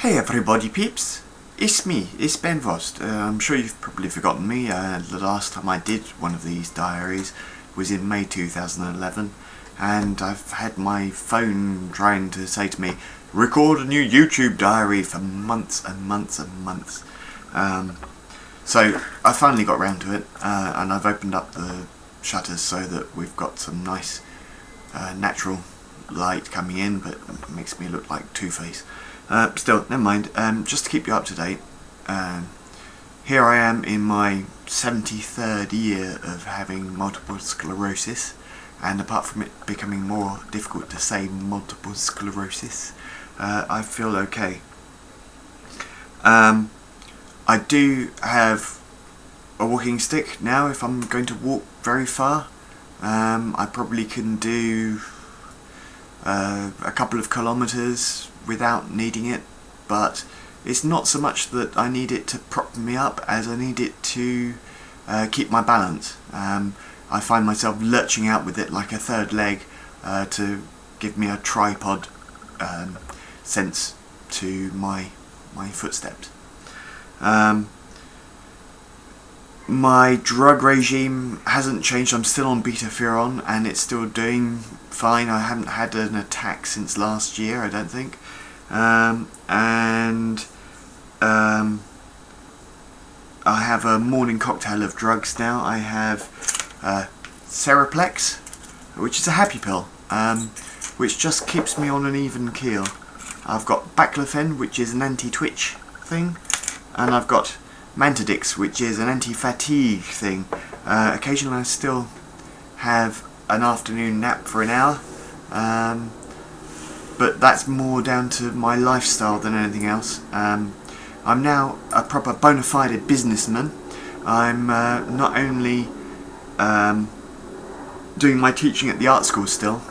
Hey everybody peeps, it's me, it's Ben Vost. I'm sure you've probably forgotten me. The last time I did one of these diaries was in May 2011, and I've had my phone trying to say to me, record a new YouTube diary for months and months and months. So I finally got round to it, and I've opened up the shutters so that we've got some nice natural light coming in, but it makes me look like Two-Face. Still, never mind. Just to keep you up to date, here I am in my 73rd year of having multiple sclerosis, and apart from it becoming more difficult to say multiple sclerosis, I feel okay. I do have a walking stick now if I'm going to walk very far. I probably can do a couple of kilometres without needing it, but it's not so much that I need it to prop me up as I need it to keep my balance. I find myself lurching out with it like a third leg to give me a tripod sense to my footsteps. My drug regime hasn't changed. I'm still on beta-furon and it's still doing fine. I haven't had an attack since last year, I don't think. I have a morning cocktail of drugs now. I have Seraplex, which is a happy pill, which just keeps me on an even keel. I've got Baclofen, which is an anti-twitch thing, and I've got Mantadix, which is an anti-fatigue thing. Occasionally I still have an afternoon nap for an hour, but that's more down to my lifestyle than anything else. I'm now a proper bona fide businessman. I'm not only doing my teaching at the art school still,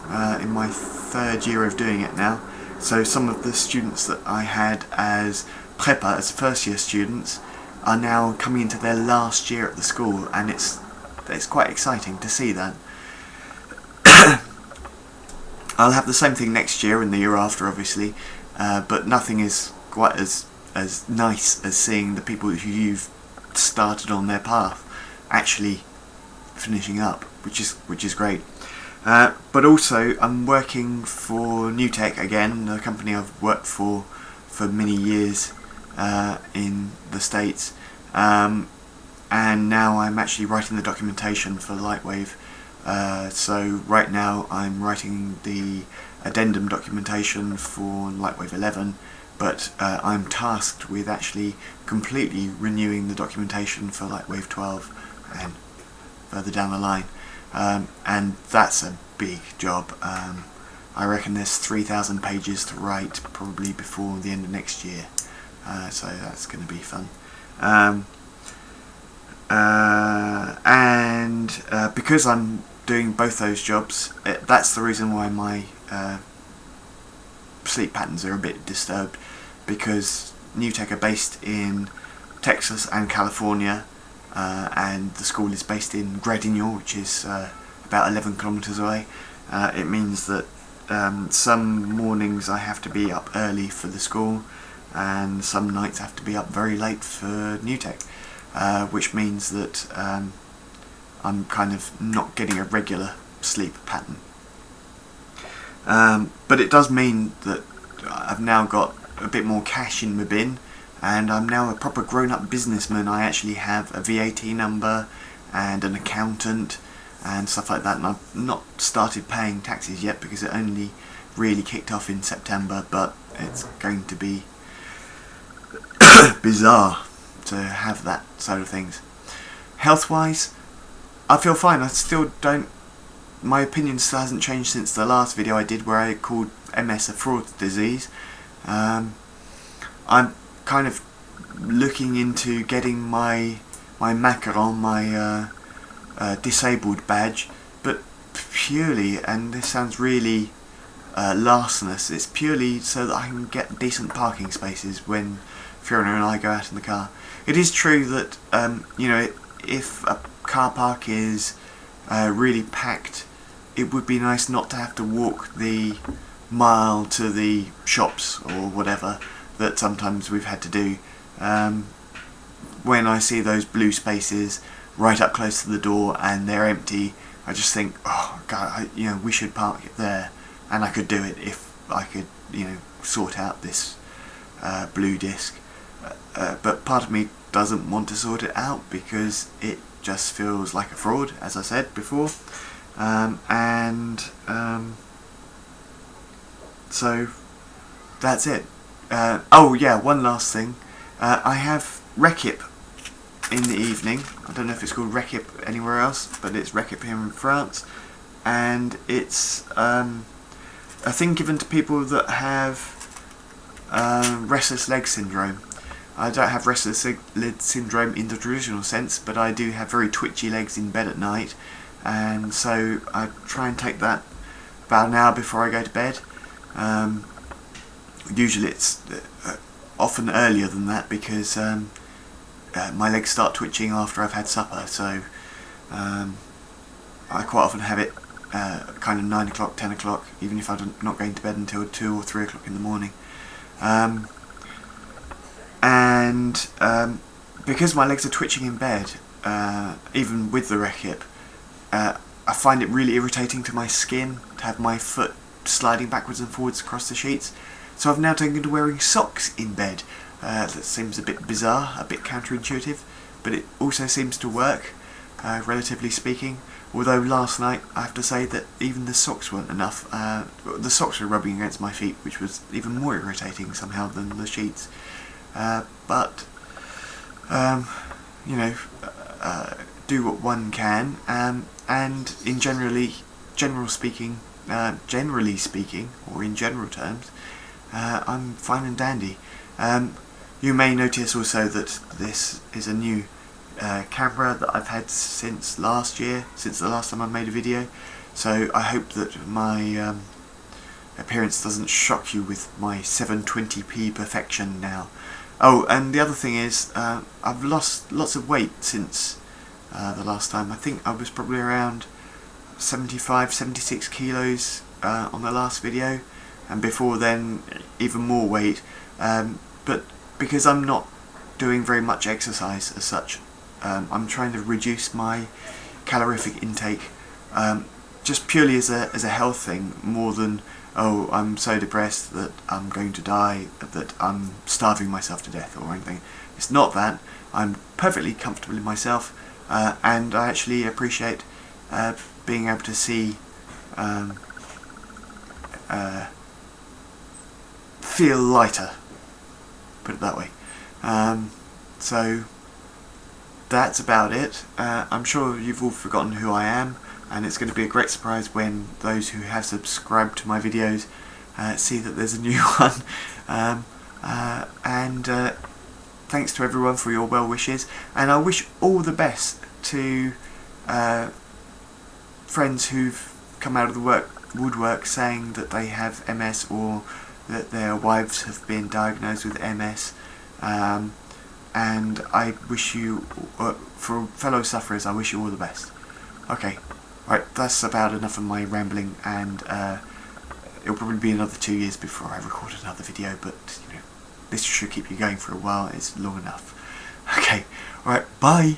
in my third year of doing it now, so some of the students that I had as prepa, as first year students, are now coming into their last year at the school, and it's quite exciting to see that. I'll have the same thing next year and the year after, obviously, but nothing is quite as nice as seeing the people who you've started on their path actually finishing up, which is great. But also, I'm working for New Tech again, a company I've worked for many years in the States, and now I'm actually writing the documentation for Lightwave. So right now I'm writing the addendum documentation for Lightwave 11, but I'm tasked with actually completely renewing the documentation for Lightwave 12 and further down the line, and that's a big job. I reckon there's 3,000 pages to write probably before the end of next year, so that's going to be fun. Because I'm doing both those jobs, that's the reason why my sleep patterns are a bit disturbed, because New Tech are based in Texas and California, and the school is based in Gradino, which is about 11 kilometers away. It means that some mornings I have to be up early for the school, and some nights I have to be up very late for New Tech, which means that I'm kind of not getting a regular sleep pattern. But it does mean that I've now got a bit more cash in my bin, and I'm now a proper grown-up businessman. I actually have a VAT number and an accountant and stuff like that, and I've not started paying taxes yet because it only really kicked off in September, but it's going to be bizarre to have that side of things. Health-wise, I feel fine. I still don't... My opinion still hasn't changed since the last video I did where I called MS a fraud disease. I'm kind of looking into getting my macaron, my disabled badge, but purely, and this sounds really larcenous, it's purely so that I can get decent parking spaces when Fiona and I go out in the car. It is true that, you know, if a car park is really packed, it would be nice not to have to walk the mile to the shops or whatever that sometimes we've had to do. When I see those blue spaces right up close to the door and they're empty, I just think, oh God, we should park it there, and I could do it if I could, sort out this blue disc. But part of me doesn't want to sort it out because it just feels like a fraud, as I said before. So that's it. Oh yeah, one last thing. I have Recip in the evening. I don't know if it's called Recip anywhere else, but it's Recip here in France, and it's a thing given to people that have restless leg syndrome. I don't have restless leg syndrome in the traditional sense, but I do have very twitchy legs in bed at night, and so I try and take that about an hour before I go to bed. Usually it's often earlier than that because my legs start twitching after I've had supper, so I quite often have it kind of 9 o'clock, 10 o'clock, even if I'm not going to bed until 2 or 3 o'clock in the morning. Because my legs are twitching in bed, even with the Recip, I find it really irritating to my skin to have my foot sliding backwards and forwards across the sheets. So I've now taken to wearing socks in bed. That seems a bit bizarre, a bit counterintuitive, but it also seems to work, relatively speaking. Although last night I have to say that even the socks weren't enough. The socks were rubbing against my feet, which was even more irritating somehow than the sheets. But do what one can, and generally speaking, or in general terms, I'm fine and dandy. You may notice also that this is a new camera that I've had since last year, since the last time I made a video, so I hope that my appearance doesn't shock you with my 720p perfection now. Oh, and the other thing is, I've lost lots of weight since the last time. I think I was probably around 75, 76 kilos on the last video, and before then even more weight, but because I'm not doing very much exercise as such, I'm trying to reduce my calorific intake, just purely as a health thing, more than, oh, I'm so depressed that I'm going to die, that I'm starving myself to death or anything. It's not that. I'm perfectly comfortable in myself, and I actually appreciate being able to see, feel lighter, put it that way. So that's about it. I'm sure you've all forgotten who I am, and it's going to be a great surprise when those who have subscribed to my videos see that there's a new one. Thanks to everyone for your well wishes, and I wish all the best to friends who've come out of the woodwork saying that they have MS, or that their wives have been diagnosed with MS, and I wish you, for fellow sufferers, I wish you all the best. Okay, right, that's about enough of my rambling, and it'll probably be another 2 years before I record another video, but this should keep you going for a while. It's long enough. Okay, alright, bye!